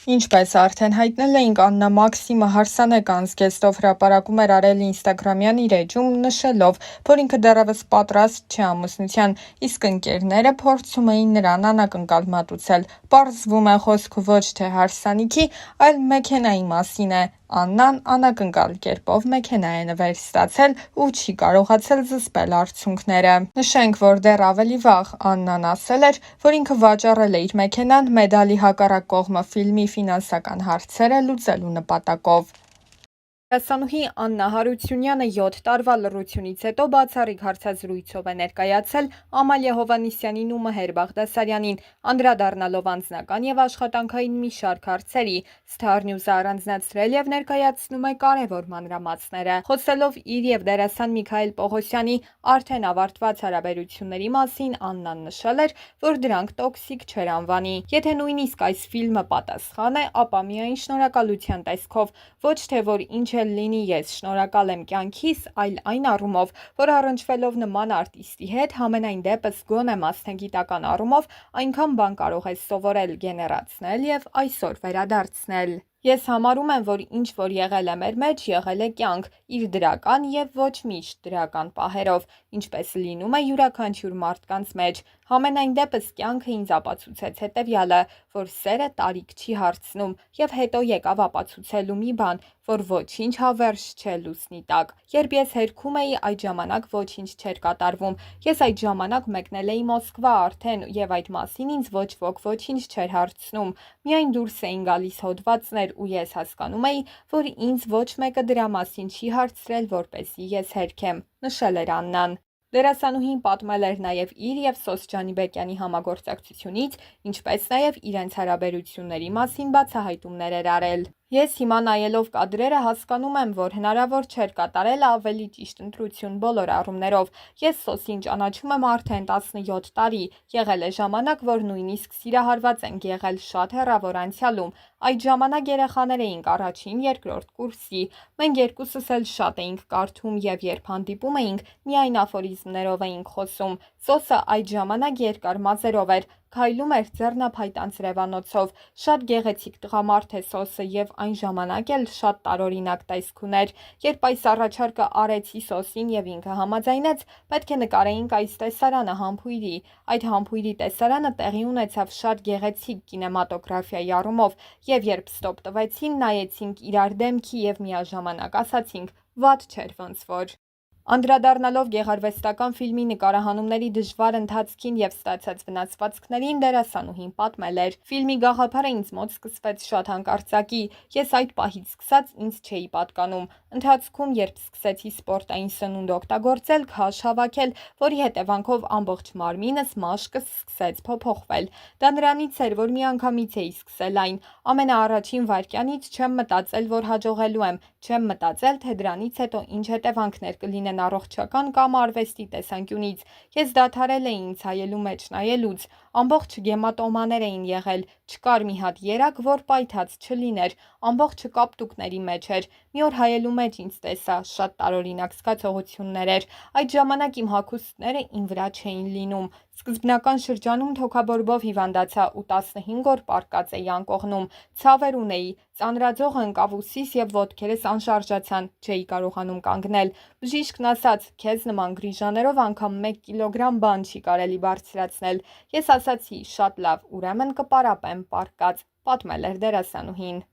Ինչպես արդեն հայտնել էինք, Աննա Մաքսիմը հարսանեկան զգեստով հրապարակում էր արել ինստագրամյան իր էջում, նշելով, որ ինքը դեռևս պատրաստ չէ ամուսնության, իսկ ընկերները փորձում էին նրան անակնկալ մատուցել։ Պարզվում է, խոսքը ոչ թե հարսանիքի, այլ մեքենայի մասին է։ Աննան անակնկալ կերպով մեքենա է նվեր ստացել ու չի կարողացել զսպել արցունքները։ Նշենք, որ դեռ ավելի վաղ Աննան ասել էր, որ ինքը վաճառել է իր մեքենան մեդալի հակառակ կողմը ֆիլմի ֆինանսական հարցերը լուծելու նպատակով։ Դերասանուհի Աննա Հարությունյանը 7 տարվա լռությունից հետո բացառիկ հարցազրույցով է ներկայացել Ամալիա Հովհաննիսյանին ու Մհեր Բաղդասարյանին, անդրադառնալով անձնական եւ աշխատանքային մի շարք հարցերի։ Star News-ը առանձնացրել եւ ներկայացնում է կարևոր մանրամասները։ Խոսելով իր եւ դերասան Միքայել Պողոսյանի արդեն ավարտված հարաբերությունների մասին, Աննան նշել էր, որ դրանք տոքսիկ չեր անվանի։ Եթե նույնիսկ այս ֆիլմը պատասխան է, ապա միայն շնորհակալության տեսքով, ոչ թե որ ինչ լինի ես շնորհակալ եմ կյանքիս, այլ այն առումով, որ առնչվելով նման արտիստի հետ, համենայն դեպս գոնե մասնագիտական առումով այնքան բան կարող ես սովորել, գեներացնել եւ այսօր վերադարձնել։ Ես համարում եմ, որ ինչ որ եղել է մեր մեջ, եղել է կյանք, իր դրական եւ ոչ միշտ դրական պահերով, ինչպես լինում է յուրաքանչյուր մարդկանց մեջ։ Համենայն դեպս կյանքը ինձ ապացուցեց հետեւյալը, որ սերը տարիք չի հարցնում, եւ հետո եկավ ապացուցելու մի բան, որ ոչինչ հավերժ չէ լուսնի տակ։ Երբ ես հերքում էի, այդ ժամանակ ոչինչ չէր կատարվում։ Ես այդ ժամանակ մեկնել էի Մոսկվա արդեն եւ այդ մասին ինձ ոչ ոք ոչինչ չէր հարցնում։ Միայն դուրս էին գալիս հոդվածներ ու ես հասկանում էի, որ ինձ ոչ մեկը դրա մասին չի հարցրել, որպեսզի ես հերքեմ, նշել էր Աննան։ Դերասանուհին պատմել էր նաև իր եւ Սոս Ջանիբեկյանի համագործակցությունից, ինչպես նաև իրենց հարաբերությունների մասին բացահայտումներ էր արել։ Ես հիմա նայելով կադրերը հասկանում եմ, որ հնարավոր չէր կատարել ավելի ճիշտ ընտրություն բոլոր առումներով։ Ես Սոսին ճանաչում եմ արդեն 17 տարի, եղել է ժամանակ, որ նույնիսկ սիրահարված ենք եղել շատ հեռավոր անցյալում։ Այդ ժամանակ երեխաներ էինք առաջին, երկրորդ կուրսի։ Մենք երկուսս էլ շատ էինք կարդում եւ երբ հանդիպում էինք, միայն աֆորիզմներով էինք խոսում։ Սոսը այդ ժամանակ երկար մազերով էր, քայլում էր ձեռնափայտ անձրևանոցով։ Շատ գեղեցիկ տղամարդ է Սոսը եւ այն ժամանակ էլ շատ տարօրինակ տեսք ուներ։ Երբ այս առաջարկը արեցի Սոսին եւ ինքը համաձայնեց, պետք է նկարեինք այս տեսարանը համբույրի։ Այդ համբույրի տեսարանը տեղի ունեցավ շատ գեղեցիկ կինեմատոգրաֆիայի առումով, եւ երբ ստոպ տվեցին, նայեցինք իրար դեմքի եւ միաժամանակ ասացինք՝ վատ չէր ոնց որ։ Անդրադառնալով գեղարվեստական ֆիլմի նկարահանումների դժվար ընթացքին եւ ստացած վնասվածքներին, դերասանուհին պատմել էր. Ֆիլմի գաղափարը ինձ մոտ սկսվեց շատ հանկարծակի, ես այդ պահից սկսած ինձ չէի պատկանում։ Ընթացքում, երբ սկսեցի սպորտային սնունդ օգտագործել, քաշ հավաքել, որի հետևանքով ամբողջ մարմինս, մաշկս սկսեց փոփոխվել։ Դա նրանից էր, որ միանգամից էի սկսել այն։ Ամենաառաջին վայրկյանից չեմ մտածել, որ հաջողելու եմ, չեմ մտածել, թե դրանից հետո ինչ հետևանքներ կլինեն առողջական կամ արվեստի տեսանկյունից։ Ես դադարել էի ինձ հայելու մեջ նայելուց։ Ամբողջ գեմատոմաներ էին եղել, չկար մի հատ երակ, որ պայթած չլիներ, ամբողջը կապտուկների մեջ էր։ Մի օր հայելու մեջ ինձ տեսա, շատ տարօրինակ զգացողություններ էր։ Այդ ժամանակ իմ հագուստները իմ վրա չէին լինում։ Սկզբնական շրջանում թոքաբորբով հիվանդացա ու 15 օր պառկած էի անկողնում։ Ցավեր ունեի, ծանրաձողը ընկավ ուսիս եւ ոտքերս անշարժացան, չէի կարողանում կանգնել։ Բժիշկն ասաց, քեզ նման գրիժաներով անգամ 1 կիլոգրամ բան չի կարելի բարձրացնել։ Ես ասացի, շատ լավ, ուրեմն կպարապեմ պառկած, պատմել էր դերասանուհին։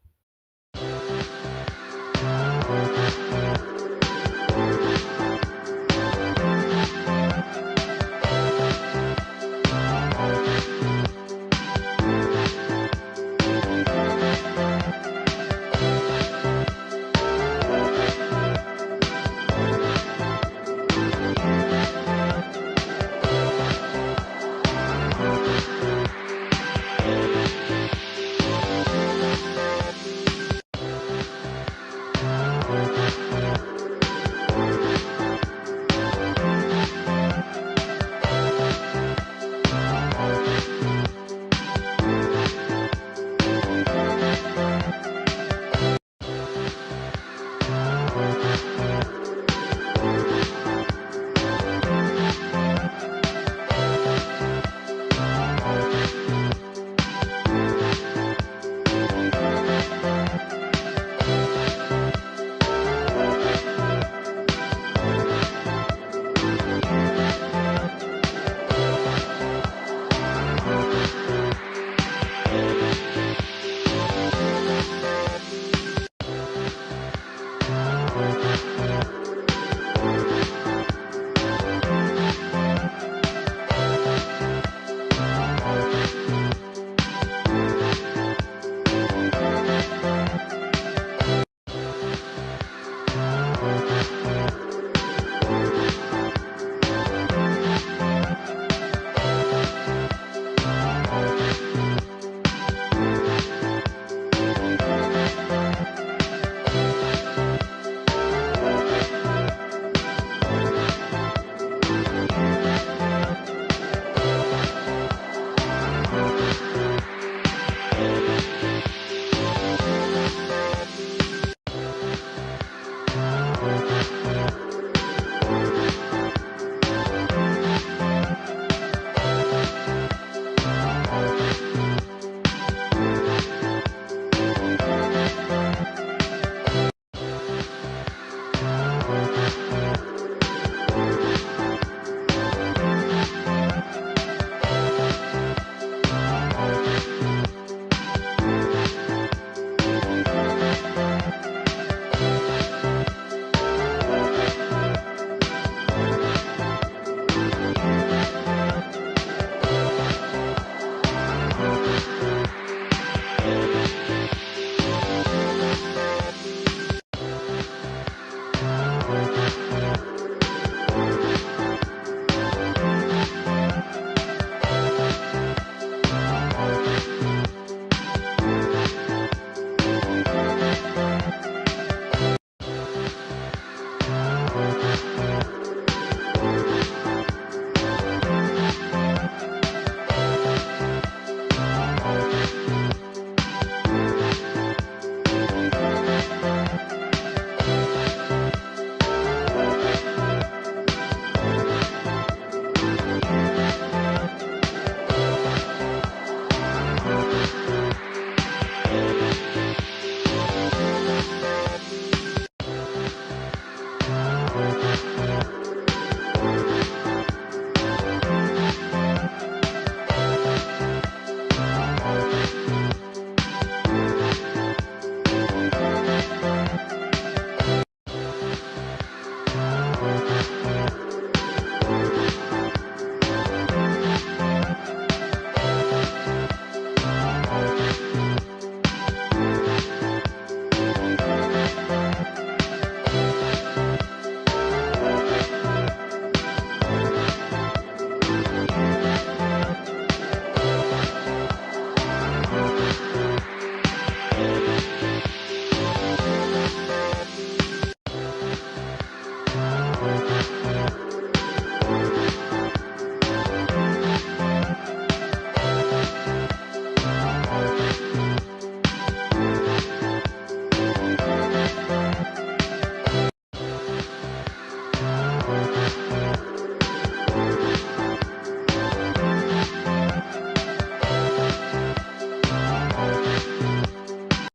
Thank you.